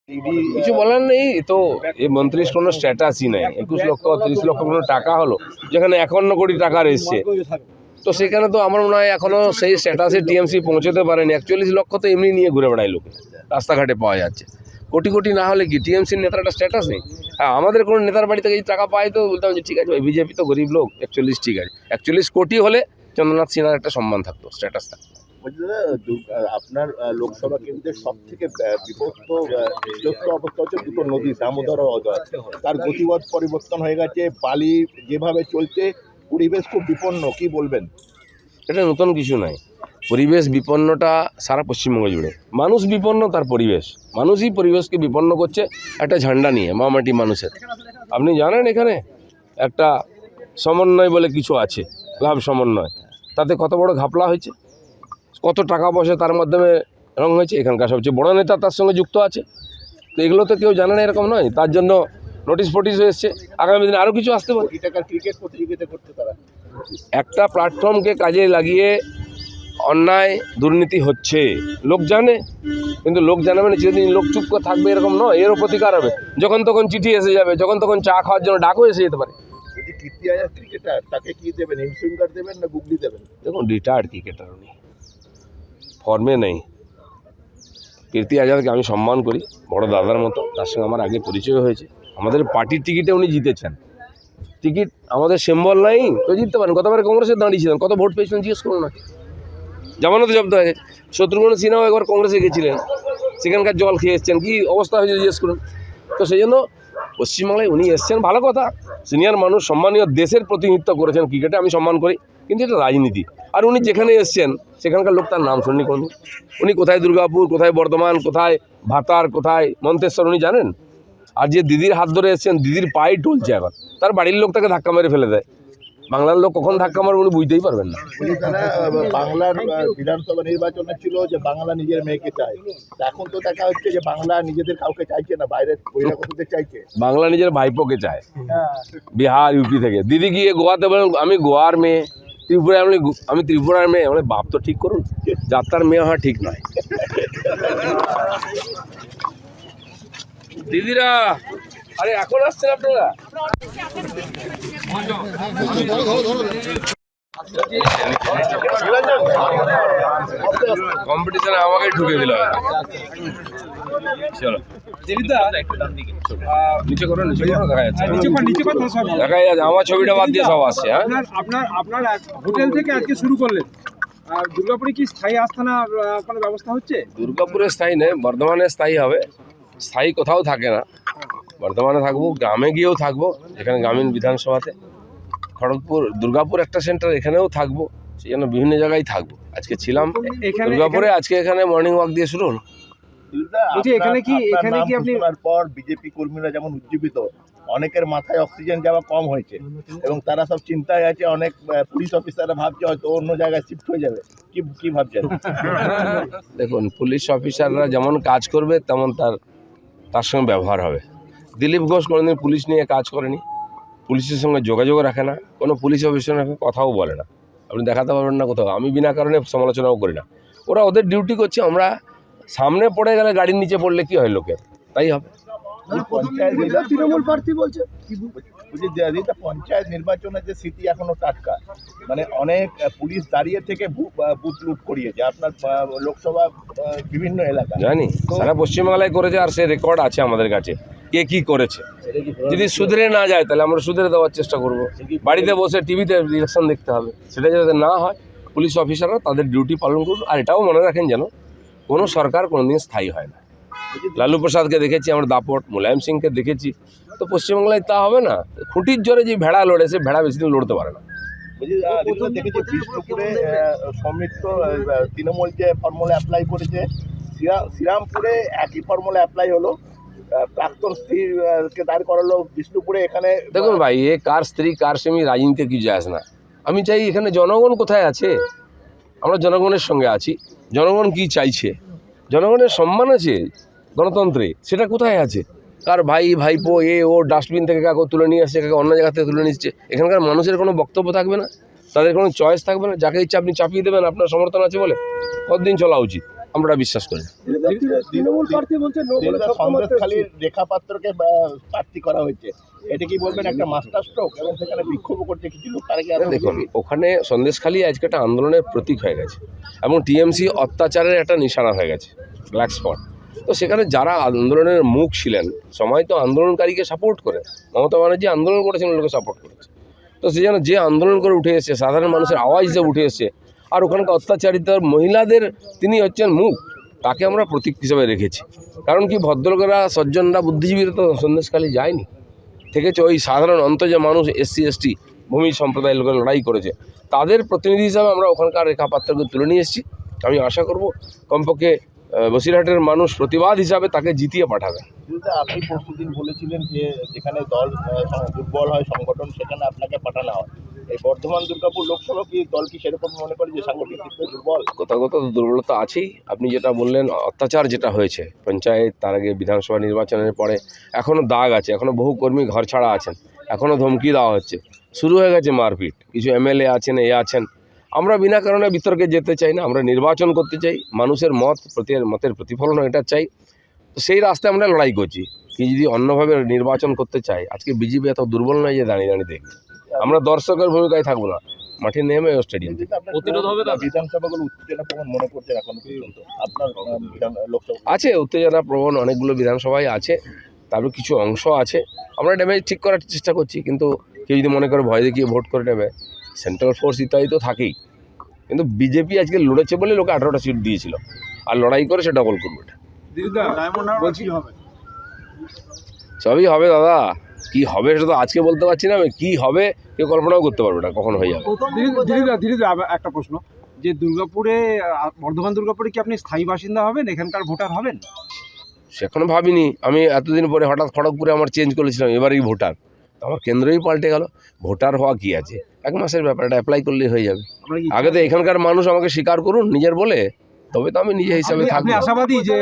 কিছু বলার নেই তো। এই মন্ত্রীর কোনো স্ট্যাটাসই নেই। 21 লক্ষ 30 লক্ষ কোনো টাকা হলো, যেখানে 51 কোটি টাকা এসছে, তো সেখানে তো আমার মনে হয় এখনো সেই স্ট্যাটাসে টিএমসি পৌঁছতে পারেনি। 41 লক্ষ তো এমনি নিয়ে ঘুরে বেড়ায় লোকে, রাস্তাঘাটে পাওয়া যাচ্ছে। কোটি কোটি না হলে কি টিএমসির নেতার একটা স্ট্যাটাস নেই? হ্যাঁ, আমাদের কোনো নেতার বাড়ি থেকে যদি টাকা পায় তো বলতাম যে ঠিক আছে ভাই, বিজেপি তো গরিব লোক, 41 ঠিক আছে। 41 কোটি হলে চন্দ্রনাথ সিনহার একটা সম্মান থাকতো, স্ট্যাটাস থাকতো। আপনার লোকসভা কেন্দ্রের সব থেকে বিপক্ত অবস্থা হচ্ছে দুটো নদী, দামোদর ও অজয়। তার গতিপথ পরিবর্তন হয়ে গেছে, বালি যেভাবে চলছে, পরিবেশ খুব বিপন্ন। কি বলবেন? এটা নতুন কিছু নাই। পরিবেশ বিপন্নটা সারা পশ্চিমবঙ্গ জুড়ে। মানুষ বিপন্ন, তার পরিবেশ। মানুষই পরিবেশকে বিপন্ন করছে একটা ঝান্ডা নিয়ে, মামাটি মানুষের। আপনি জানেন এখানে একটা সমন্বয় বলে কিছু আছে, লাভ সমন্বয়, তাতে কত বড় ঘাপলা হয়েছে, কত টাকা পয়সা তার মাধ্যমে রং হয়েছে। এখানকার সবচেয়ে বড় নেতা তার সঙ্গে যুক্ত আছে। তো এগুলো তো কেউ জানে না, এরকম নয়। তার জন্য নোটিশ ফোটিশ এসছে, আগামী দিনে আরও কিছু আসতে পারে। কোটি টাকার ক্রিকেট প্রতিযোগিতা করতে তারা একটা প্ল্যাটফর্মকে কাজে লাগিয়ে অন্যায় দুর্নীতি হচ্ছে, লোক জানে, কিন্তু লোক জানে মানে যেদিন লোক চুপ করে থাকবে এরকম নয়। এরও প্রতিকার হবে, যখন তখন চিঠি এসে যাবে, যখন তখন চা খাওয়ার জন্য ডাকও এসে যেতে পারে। যদি কীর্তি আজাদ ক্রিকেটার, তাকে কি দেবেন? ইনসুইঙ্গার দেবেন না গুগলি দেবেন? দেখুন, রিটায়ার্ড ক্রিকেটার, উনি ফর্মে নেই। কীর্তি আজাদকে আমি সম্মান করি, বড় দাদার মতো। তার সঙ্গে আমার আগে পরিচয় হয়েছে। আমাদের পার্টির টিকিটে উনি জিতেছেন। টিকিট আমাদের সিম্বল নাই তো জিততে পারেন। কতবার কংগ্রেসে দাঁড়িয়েছিলেন, কত ভোট পেয়েছিলেন জিজ্ঞেস করুন না। জামানত জব্দ হয়ে গেছে। শত্রুঘ্ন সিনহাও একবার কংগ্রেসে গেছিলেন, সেখানকার জল খেয়ে এসছেন, কী অবস্থা হয়েছে জিজ্ঞেস করুন। তো সেই জন্য পশ্চিমবাংলায় উনি এসছেন, ভালো কথা। সিনিয়র মানুষ, সম্মানীয়, দেশের প্রতিনিধিত্ব করেছেন ক্রিকেটে, আমি সম্মান করি। কিন্তু এটা রাজনীতি। আর উনি যেখানে এসছেন সেখানকার লোক তার নাম শুননি কোনদিন। উনি কোথায় দুর্গাপুর, কোথায় বর্ধমান, কোথায় ভাতার, কোথায় মন্তেশ্বর উনি জানেন? আর যে দিদির হাত ধরে এসছেন, দিদির পায়ে টলছে এখন। তার বাড়ির লোক তাকে ধাক্কা মেরে ফেলে দেয়। বাংলার লোক কখন ধাক্কা মারবে উনি বুঝতেই পারবেন না। বাংলার বিধানসভা নির্বাচনে ছিল যে বাংলা নিজের মেয়েকে চায়, এখন তো দেখা হচ্ছে যে বাংলা নিজেদের কাউকে চাইছে না, বাইরের বহিরাগতদের চাইছে। বাংলা নিজের ভাইপোকে চায়, বিহার ইউপি থেকে। দিদি গিয়ে গোয়াতে বলেন আমি গোয়ার মেয়ে, ত্রিপুরায় আমি ত্রিপুরার মেয়ে। মানে বাপ তো ঠিক করুন, যাত্রার মেয়ে হওয়া ঠিক নয়। দিদিরা, আরে এখন আসছেন আপনারা? কম্পিটিশনে আমাকে ঢুকে দিল। চলো নিচে করো, নিচে করো, দেখা যাচ্ছে, দেখা যাচ্ছে। আমার ছবিটা বাদ দিয়ে সব আসছে। হ্যাঁ, আপনার হোটেল থেকে আজকে শুরু করলেন, আর দুর্গাপুরে কি স্থায়ী আস্থানা কোনো ব্যবস্থা হচ্ছে? দুর্গাপুরে স্থায়ী নেই, বর্ধমানে স্থায়ী হবে। স্থায়ী কোথাও থাকে না, বর্ধমানে থাকবো, গ্রামে গিয়েও থাকবো, এখানে গ্রামীণ বিধানসভাতে। খড়গপুর, দুর্গাপুর একটা সেন্টার, এখানেও থাকবো। সেই জন্য বিভিন্ন জায়গায় থাকবো। আজকে ছিলাম দুর্গাপুরে, আজকে এখানে মর্নিং ওয়াক দিয়ে শুরু হলো। এখানে কি আপনি পর বিজেপি কর্মীরা যেমন উজ্জীবিত, অনেকের মাথায় অক্সিজেন যাওয়া কম হয়েছে এবং তারা সব চিন্তায় আছে। অনেক পুলিশ অফিসাররা ভাবছে হয়তো অন্য জায়গায় শিফট হয়ে যাবে। কি ভাবছেন? দেখুন, পুলিশ অফিসাররা যেমন কাজ করবে তেমন তার সঙ্গে ব্যবহার হবে। দিলীপ ঘোষ কোনোদিন পুলিশ নিয়ে কাজ করেনি, পুলিশের সঙ্গে যোগাযোগ রাখে না, কোনো পুলিশ অফিসার কথাও বলে না। আপনি দেখাতে পারবেন না কোথাও। আমি বিনা কারণে সমালোচনাও করি না। ওরা ওদের ডিউটি করছে। আমরা সামনে পড়ে গেলে, গাড়ির নিচে পড়লে কি হয় লোকের, তাই হবে। তৃণমূল প্রার্থী বলছে পঞ্চায়েত নির্বাচনের যে স্মৃতি এখনো টাটকা, মানে অনেক পুলিশ দাঁড়িয়ে থেকে বুথ লুট করিয়েছে আপনার লোকসভা বিভিন্ন এলাকা। জানি সারা পশ্চিমবাংলায় করেছে, আর সে রেকর্ড আছে আমাদের কাছে, কে কি করেছে। যদি সুধরে না যায় তাহলে আমরা সুধরে দেওয়ার চেষ্টা করব। বাড়িতে বসে টিভিতে ইলেকশন দেখতে হবে, সেটা যাতে না হয় পুলিশ অফিসাররা তাদের ডিউটি পালন করুন। আর এটাও মনে রাখেন যেন কোনো সরকার কোনোদিন স্থায়ী হয় না। লালু প্রসাদকে দেখেছি আমরা দাপট, মুলায়ম সিংকে দেখেছি, তো পশ্চিমবাংলায় তা হবে না। খুঁটির জোরে যে ভেড়া লড়ে, সে ভেড়া বেশি দিন লড়তে পারে না। দেখেছি বিষ্ণুপুরে সৌমিত্র তৃণমূল যে ফর্মুলা অ্যাপ্লাই করেছে, শ্রীরামপুরে একই ফর্মুলা অ্যাপ্লাই হলো, প্রাক্তন স্ত্রীকে দাঁড় করালো বিষ্ণুপুরে। এখানে দেখুন ভাই, এ কার স্ত্রী কার স্বামী রাজনীতিতে কিছু যায় না। আমি চাই এখানে জনগণ কোথায় আছে, আমরা জনগণের সঙ্গে আছি। জনগণ কি চাইছে, জনগণের সম্মান আছে গণতন্ত্রে, সেটা কোথায় আছে? কার ভাই ভাইপো ও ডাস্টবিন থেকে কাউকে তুলে নিয়ে আসছে, কাউকে অন্য জায়গা থেকে তুলে নিচ্ছে। এখানকার মানুষের কোনো বক্তব্য থাকবে না, তাদের কোনো চয়েস থাকবে না। যাকে ইচ্ছা আপনি চাপিয়ে দেবেন আপনার সমর্থন আছে বলে। কতদিন চলা উচিত? আমরা বিশ্বাস করি না। তৃণমূল প্রার্থী বলছে সন্দেশখালীর রেখা পাত্রকে প্রার্থী করা হয়েছে, এটা কি বলবেন একটা মাস্টার স্ট্রোক? এবং সেখানে বিক্ষোভ করছে কিছু লোক, তারা কি দেখুন, ওখানে সন্দেশখালী আজকে একটা আন্দোলনের প্রতীক হয়ে গেছে এবং টিএমসি অত্যাচারের একটা নিশানা হয়ে গেছে, ব্ল্যাক স্পট। তো সেখানে যারা আন্দোলনের মুখ ছিলেন, সময় তো আন্দোলনকারীকে সাপোর্ট করে, মমতা ব্যানার্জি আন্দোলন করেছেন, লোকে সাপোর্ট করেছে। তো সে যেন যে আন্দোলন করে উঠে এসছে, সাধারণ মানুষের আওয়াজ দিয়ে উঠে এসছে, আর ওখানকার অত্যাচারিত মহিলাদের তিনি হচ্ছেন মুখ, তাকে আমরা প্রতীক হিসেবে রেখেছি। কারণ কি, ভদ্রলোকেরা, সজ্জনরা, বুদ্ধিজীবীরা তো সন্দেশখালী যায়নি, থেকেছে ওই সাধারণ অন্তর্জাতীয় মানুষ, এসসি এসটি ভূমি সম্প্রদায়ের লোকের লড়াই করেছে, তাদের প্রতিনিধি হিসাবে আমরা ওখানকার রেখা পাত্রকে তুলে নিয়ে এসেছি। আমি আশা করব কমপক্ষে বসিরহাটের মানুষ প্রতিবাদ হিসাবে তাকে জিতিয়ে পাঠাবে। আপনি পরশুদিন বলেছিলেন যে যেখানে দল দুর্বল হয় সংগঠন, সেখানে আপনাকে পাঠানো হয়। এই বর্ধমান দুর্গাপুর লোকসভা কি দল কি সেরকম মনে করে যে সাংগঠনিক দিক থেকে দুর্বল? কোথাও কোথাও তো দুর্বলতা আছেই। আপনি যেটা বললেন, অত্যাচার যেটা হয়েছে পঞ্চায়েত, তার আগে বিধানসভা নির্বাচনের পরে, এখনও দাগ আছে, এখনও বহু কর্মী ঘর ছাড়া আছেন, এখনও ধমকি দেওয়া হচ্ছে, শুরু হয়ে গেছে মারপিট, কিছু এমএলএ আছেন, আছেন। আমরা বিনা কারণে বিতর্কে যেতে চাই না, আমরা নির্বাচন করতে চাই, মানুষের মতের প্রতিফলন এটা চাই। তো সেই রাস্তায় আমরা লড়াই করছি। কি যদি অন্যভাবে নির্বাচন করতে চাই, আজকে বিজেপি এত দুর্বল নয় যে দাঁড়িয়ে দাঁড়িয়ে দেখবে। আমরা দর্শকের ভূমিকায় থাকবো না, মাঠে নেমে স্টেডিয়াম প্রতিরোধ হবে। বিধানসভাগুলো উত্তেজনা প্রবণ মনে করছেন এখন পর্যন্ত আপনার লোকসভা? আছে উত্তেজনা প্রবণ, অনেকগুলো বিধানসভায় আছে, তারপর কিছু অংশ আছে। আমরা ড্যামেজ ঠিক করার চেষ্টা করছি, কিন্তু কেউ যদি মনে করে ভয় দেখিয়ে ভোট করে নেবে, সেন্ট্রাল ফোর্স ইত্যাদি তো থাকেই। কিন্তু বিজেপি আজকে লড়েছে বলে লোকে 18টা সিট দিয়েছিল, আর লড়াই করে সে ডবল করবে। সবই হবে দাদা, কি হবে সেটা তো আজকে বলতে পারছি না। আমি কি হবে কেউ কল্পনাও করতে পারবে না, কখন হয়ে যাবে। দিদি একটা প্রশ্ন, যে দুর্গাপুরে, বর্ধমান দুর্গাপুরে কি আপনি স্থায়ী বাসিন্দা হবেন, এখানকার ভোটার হবেন? সেখনো ভাবিনি। আমি এতদিন পরে হঠাৎ খড়গপুরে আমার চেঞ্জ করেছিলাম, এবারেই ভোটার। আমার কেন্দ্রই পাল্টে গেল। ভোটার হওয়া কি আছে, 1 মাসের ব্যাপার, এটা অ্যাপ্লাই করলেই হয়ে যাবে। আগে তো এখানকার মানুষ আমাকে স্বীকার করুন নিজের বলে, তবে তো আমি নিজে হিসাবে থাকবো। আশাবাদী যে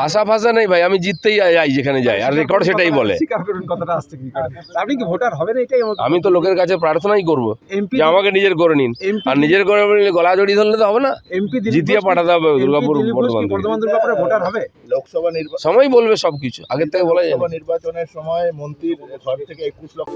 আশা ফাশা নেই ভাই, আমি জিততেই যাই যেখানে যাই, আর রেকর্ড সেটাই বলে। স্বীকার করুন কথাটা আসছে কি করে? আপনি কি ভোটার হবেন? এটাই আমি তো লোকের কাছে প্রার্থনাই করবো এমপি যে আমাকে নিজের করে নিন, আর নিজের করে নিলে গলা জড়িয়ে ধরলে তো হবে না, এমপি জিতিয়ে পাঠাতে হবে দুর্গাপুর বর্ধমান দুর্গাপুরে ভোটার হবে। লোকসভা নির্বাচন সময় বলবে সবকিছু, আগের থেকে বলা যায় না। নির্বাচনের সময় মন্ত্রীর ঘর থেকে 21 লক্ষ